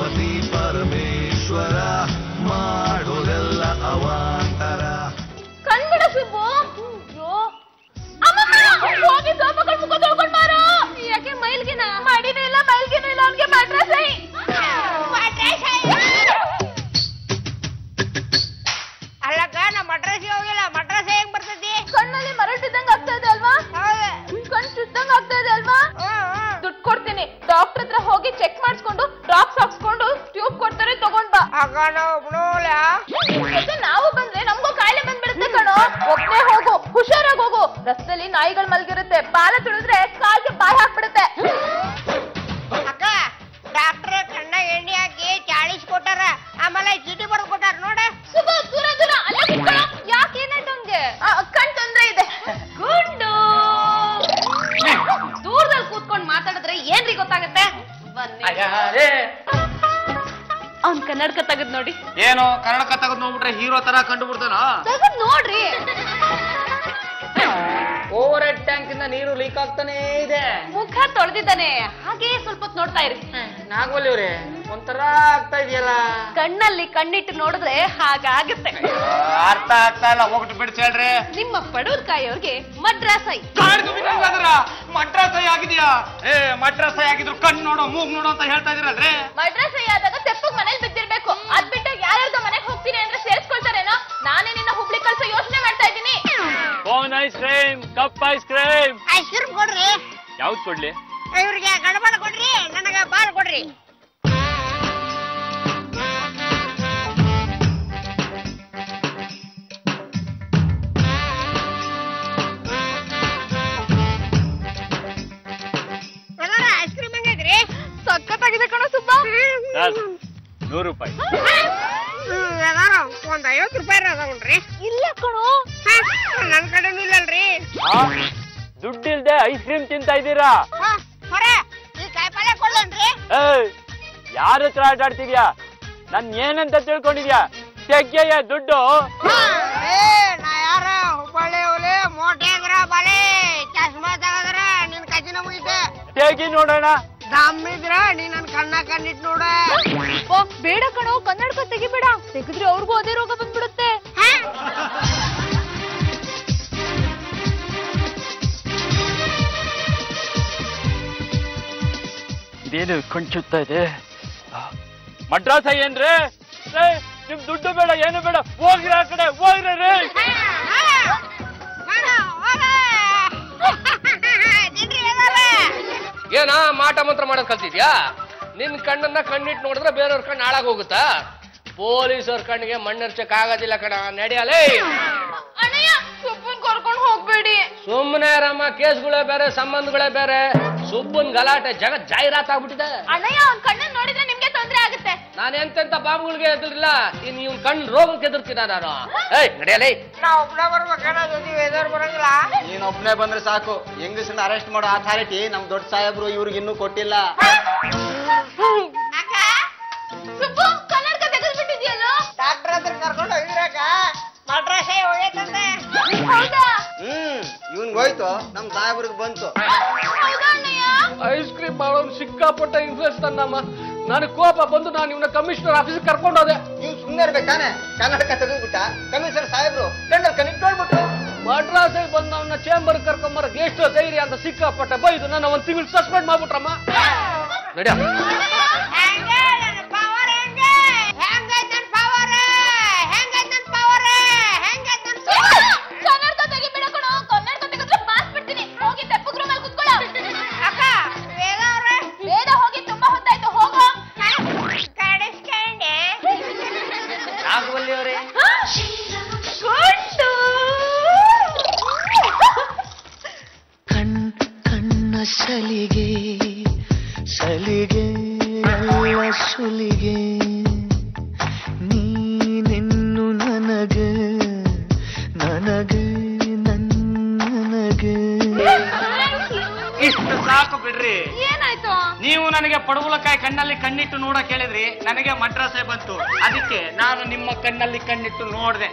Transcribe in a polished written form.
ಪಾರ್ವತಿ ಪರಮೇಶ್ವರ ಮಾಡೋದೆಲ್ಲ ಅವಾಂತರ. ಕಣ್ಬಿಡ ಸುಬ್ಬು. ಹೋಗಿ ಸೋಪಗಳು ಮುಖ ತೊಳ್ಕೊಂಡ್ ಬಾರೋ. ಯಾಕೆ ಮೈಲ್ಗಿನ ಮಾಡಿನೂ ಇಲ್ಲ ಮೈಲ್ಗಿನೂ ಇಲ್ಲ ಅವ್ನಿಗೆ ಮಡ್ರಾಸ್ ಅಲ್ಲಕ್ಕ ನಾ ಮಡ್ರಾಸಿ ಹೋಗಿಲ್ಲ. ಮಡ್ರಾಸ್ ಹೆಂಗ್ ಬರ್ತೈತಿ? ಕಣ್ಣಲ್ಲಿ ಮರಟಿದ್ದಂಗ ಆಗ್ತಾ ಇದೆ ಅಲ್ವಾ? ಕಣ್ ಚುಟ್ಟಂಗ ಆಗ್ತಾ ಇದೆ ಅಲ್ವಾ? ದುಡ್ಡು ಕೊಡ್ತೀನಿ, ಡಾಕ್ಟರ್ ಹತ್ರ ಹೋಗಿ ಚೆಕ್ ಮಾಡಿಸ್ಕೊಂಡು ಡ್ರಾಪ್ಸ್ ಹಾಕ್ಸ್ಕೊಂಡು ಟ್ಯೂಬ್ ಕೊಡ್ತಾರೆ, ತಗೊಂಡ್ ಬಾ. ನಾವು ಬಂದ್ರೆ ನಮ್ಗೂ ಕಾಯಿಲೆ ಬಂದ್ಬಿಡುತ್ತೆ ಕಣೋ. ಒಬ್ಬನೇ ಹೋಗು, ಹುಷಾರಾಗಿ ಹೋಗು. ರಸ್ತೆಲಿ ನಾಯಿಗಳು ಮಲ್ಗಿರುತ್ತೆ, ಬಾಲ ತುಳಿದ್ರೆ ಕಾಲ್ಗೆ ಬಾಯಿ ಹಾಕ್ಬಿಡುತ್ತೆ. ಅಕ್ಕ ಡಾಕ್ಟರ್ ಕಣ್ಣ ಎಣ್ಣೆ ಹಾಕಿ 40 ಕೊಟ್ಟಾರ, ಆಮೇಲೆ ಚೀಟಿ ಬರೆದು ಕೊಟ್ಟಾರ ನೋಡ. ದೂರ ದೂರ ಅಲ್ಲೇ ಕುತ್ಕೊಳ್ಳೋ. ಯಾಕೆ ಏನಾಯ್ತು ಹಂಗೆ? ಕಣ್ ತೊಂದ್ರೆ ಇದೆ. ಗುಂಡು ದೂರದಲ್ಲಿ ಕೂತ್ಕೊಂಡು ಮಾತಾಡಿದ್ರೆ ಏನ್ರಿ ಗೊತ್ತಾಗತ್ತೆ? ಅವ್ನ್ ಕನ್ನಡಕ ತೆಗದ್ ನೋಡಿ. ಏನು ಕನ್ನಡಕ ತೆಗದ್ ನೋಡ್ಬಿಟ್ರೆ ಹೀರೋ ತರ ಕಂಡು ಬಿಡ್ತಾನ? ತೆಗದ್ ನೋಡ್ರಿ. ಓವರ್ ಹೆಡ್ ಟ್ಯಾಂಕ್ ಇಂದ ನೀರು ಲೀಕ್ ಆಗ್ತಾನೆ ಇದೆ. ಮುಖ ತೊಳೆದಿದ್ದಾನೆ, ಹಾಗೆ ಸ್ವಲ್ಪ ಹೊತ್ತು ನೋಡ್ತಾ ಇರಿ. ನಾಗವಲ್ಲಿ ಅವ್ರೆ ಒಂಥರ ಆಗ್ತಾ ಇದೆಯಲ್ಲ. ಕಣ್ಣಲ್ಲಿ ಕಣ್ಣಿಟ್ಟು ನೋಡಿದ್ರೆ ಹಾಗಾಗುತ್ತೆ. ಅರ್ಥ ಆಗ್ತಾ ಇಲ್ಲ, ಹೋಗ್ಬಿಟ್ಟು ಬಿಡ್ಸಿ ಹೇಳ್ರಿ. ನಿಮ್ಮ ಬಡವ್ರ ಕಾಯೋರ್ಗೆ ಮಡ್ರಾಸೈ. ಮಡ್ರಾಸೈ ಆಗಿದ್ಯಾ? ಮಡ್ರಾಸೈ ಆಗಿದ್ರು ಕಣ್ಣು ನೋಡು ಮೂಗ್ ನೋಡು ಅಂತ ಹೇಳ್ತಾ ಇದೀರಲ್ರಿ. ಮಡ್ರಾಸೈ ಆದಾಗ ತೆಪ್ಪಗ್ ಮನೇಲಿ ಬಿದ್ದಿರ್ಬೇಕು. ಅದ್ ಬಿಟ್ಟು ಯಾರ್ಯಾರ್ದೋ ಮನೆಗೆ ಹೋಗ್ತೀನಿ ಅಂದ್ರೆ ಸೇರ್ಸ್ಕೊಳ್ತಾರೇನೋ. ನಾನೇ ನಿನ್ನ ಹುಬ್ಳಿ ಕಳ್ಸೋ ಯೋಚನೆ ಮಾಡ್ತಾ ಇದ್ದೀನಿ. Ice cream, cup ice cream. Ice cream ಕೊಡ್ರಿ. ಯಾವ್ದು ಕೊಡ್ಲಿ? ಇವ್ರಿಗೆ ಗಡಬಡ ಕೊಡ್ರಿ, ನನಗ ಬಾಲ್ ಕೊಡ್ರಿ. ಐಸ್ ಕ್ರೀಮ್ ಹೆಂಗೈತ್ರಿ? ಸಕ್ಕತ್ತಾಗಿದೆ ಕಣೋ ಸುಬ್ಬ. 100 ರೂಪಾಯಿ. ಒಂದ್ 50 ರೂಪಾಯಿ ಅದಾವಲ್ರಿ? ಇಲ್ಲ ಕಣೋ, ನನ್ ಕಡೆನೂ ಇಲ್ಲಲ್ರಿ. ದುಡ್ಡಿಲ್ದೆ ಐಸ್ ಕ್ರೀಮ್ ತಿಂತಾ ಇದ್ದೀರಾ? ಈ ಕಾಯಿಪಲ್ಲೆ ಕೊಡ್ಲೇನ್ರಿ? ಯಾರ ಹತ್ರ ಆಟ ಆಡ್ತಿದ್ಯಾ? ನನ್ ಏನಂತ ತಿಳ್ಕೊಂಡಿದ್ಯಾ? ತೆಗ್ಗೆಯ ದುಡ್ಡು. ನಾ ಯಾರ ಹುಬ್ಬಳ್ಳಿ ಹುಲಿ ಮೋಟೆ ಅಂದ್ರ ಬಲೆ ಚಶ್ಮಾ ತಗದ್ರ ನಿನ್ ಕಜಿನ ಮುಗಿತೆ. ತೆಗಿ ನೋಡೋಣ. ದಮ್ಮಿದ್ರ ನೀ ನನ್ ಕಣ್ಣ ಕಣ್ಣಿಟ್ ನೋಡ. ಬೇಡ ಕಣೋ, ಕನ್ನಡಕ ತೆಗಿಬೇಡ. ತೆಗೆದ್ರೆ ಅವ್ರಿಗೂ ಅದೇ ರೋಗ ಬಂದ್ಬಿಡುತ್ತೆ. ಇದೇನು ಕಣ್ಚುತ್ತಾ ಇದೆ? ಮಡ್ರಾಸ ಏನ್ರಿ? ನಿಮ್ ದುಡ್ಡು ಬೇಡ, ಏನು ಬೇಡ, ಹೋಗ್ರಿ ಆ ಕಡೆ, ಹೋಗ್ರಿ ರೀ. ಏನ ಮಾಟ ಮಂತ್ರ ಮಾಡೋದ್ ಕಲ್ತಿದ್ಯಾ? ನಿನ್ ಕಣ್ಣನ್ನ ಕಣ್ಣಿಟ್ಟು ನೋಡಿದ್ರೆ ಬೇರೆಯವ್ರ ಕಣ್ಣು ಹಾಳಾಗ್ ಹೋಗುತ್ತಾ? ಪೊಲೀಸವ್ರ ಕಣ್ಣಿಗೆ ಮಣ್ಣರ್ಚಕ್ ಆಗೋದಿಲ್ಲ ಕಣ. ನಡೆಯಲೇ ಕರ್ಕೊಂಡು ಹೋಗ್ಬೇಡಿ. ಸುಮ್ಮನೆ ರಮ್ಮ, ಕೇಸ್ಗಳೇ ಬೇರೆ, ಸಂಬಂಧಗಳೇ ಬೇರೆ. ಸುಬ್ಬನ್ ಗಲಾಟೆ ಜಗತ್ ಜಾಹೀರಾತ್ ಆಗ್ಬಿಟ್ಟಿದೆ. ಅಣ್ಣಯ್ಯ, ಅವ್ನ್ ಕಣ್ಣನ್ ನೋಡಿದ್ರೆ ನಿಮ್ಗೆ ತೊಂದ್ರೆ ಆಗುತ್ತೆ. ನಾನು ಎಂತೆಂತ ಬಾಂಬ್ಗಳಿಗೆ ಎದುರಿಲ್ಲ, ಇನ್ ಇವ್ನ ಕಣ್ಣು ರೋಗಕ್ಕೆ ಎದುರ್ತೀನ ನಾನು. ನಡೆಯಲೇ. ನಾ ಒಬ್ನ ಬರ್ಬೇಕಣ್ಣ, ಜೊತೆ ಎದುರು ಬರಂಗಿಲ್ಲ. ನೀನ್ ಒಬ್ನೇ ಬಂದ್ರೆ ಸಾಕು. ಹೆಂಗಸನ್ನ ಅರೆಸ್ಟ್ ಮಾಡೋ ಅಥಾರಿಟಿ ನಮ್ ದೊಡ್ಡ ಸಾಹೇಬ್ರು ಇವ್ರಿಗೆ ಇನ್ನೂ ಕೊಟ್ಟಿಲ್ಲ. ಸುಬ್ಬು, ಕನ್ನಡಕ ತೆಗೆದ್ಬಿಟ್ಟಿದ್ಯಲ್ಲೋ? ಡಾಕ್ಟರ್ ಹತ್ರ ಕರ್ಕೊಂಡು ಹೋಗಿದ್ರಾಕ ಮಡ್ರಾಸೆ ಹೋಗೈತಂತೆ. ಹೌದಾ? ಇವ್ನ್ಗ್ ಹೋಯ್ತು, ನಮ್ ಸಾಹೇಬ್ರಿಗೆ ಬಂತು. ಹೌದಾ ಅಣ್ಣಯ್ಯ? ಐಸ್ ಕ್ರೀಮ್ ಮಾಡೋನು ಸಿಕ್ಕಾಪಟ್ಟ ಇನ್ಫ್ಲೂಯೆನ್ಸ್ ತನ್ನಮ್ಮ. ನನಗೆ ಕೋಪ ಬಂದು ನಾನು ಇವನ ಕಮಿಷನರ್ ಆಫೀಸ್ ಕರ್ಕೊಂಡೋದೆ. ನೀವು ಸುಮ್ಮನೆ ಇರ್ಬೇಕಾನೆ? ಕನ್ನಡಕ ತೆಗೆದ್ಬಿಟ್ಟ ಕಮಿಷನರ್ ಸಾಹೇಬ್ರು ಕಣ್ಣಲ್ಲಿ ಕಣ್ಣಿಟ್ಟು ನೋಡ್ಬಿಟ್ರು. ಮಡ್ರಾಸೆ ಬಂದು ಅವನ ಚೇಂಬರ್ ಕರ್ಕೊಂಬರಕ್ ಎಷ್ಟು ಧೈರ್ಯ ಅಂತ ಸಿಕ್ಕಾಪಟ್ಟ ಬೈದು ನನ್ನ 1 ತಿಂಗಳು ಸಸ್ಪೆಂಡ್ ಮಾಡ್ಬಿಟ್ರಮ್ಮ. ನಡಿಯ. ಕನ್ನಡಕ ತೆಗಿಬೇಡ ಕಣೋ, ಕನ್ನಡಕ ತೆಗೆದ್ರೆ ಬಾಸ್ ಬಿಡ್ತೀನಿ. ಹೋಗಿ ತೆಪ್ಪಗ್ ರೂಮಲ್ಲಿ ಕುತ್ಕೊಳ್ಳೋ. ಅಕ್ಕ ವೇದ ಅವ್ರೆ, ಬೇಡ, ಹೋಗಿ ತುಂಬಾ ಹೊತ್ತಾಯ್ತು, ಹೋಗೋ. ಕಡಿಸ್ಕೊಂಡೆ. ನಾಗವಲ್ಲಿ ಅವರೇ, ಗುಂಡು. ಕಣ್ಣ ಸಲಿಗೆ ಸಲಿಗೆ ಎಲ್ಲ ಸುಲಿಗೆ ನೀನೆನ್ನು ನನಗೆ ನನಗೆ ನನಗೆ. ಇಷ್ಟು ಸಾಕು ಬಿಡ್ರಿ. ಏನಾಯ್ತು? ನೀವು ನನಗೆ ಪಡವಲಕಾಯಿ ಕಣ್ಣಲ್ಲಿ ಕಣ್ಣಿಟ್ಟು ನೋಡಕ್ ಹೇಳಿದ್ರಿ, ನನಗೆ ಮಡ್ರಾಸೆ ಬಂತು. ಅದಕ್ಕೆ ನಾನು ನಿಮ್ಮ ಕಣ್ಣಲ್ಲಿ ಕಣ್ಣಿಟ್ಟು ನೋಡ್ದೆ.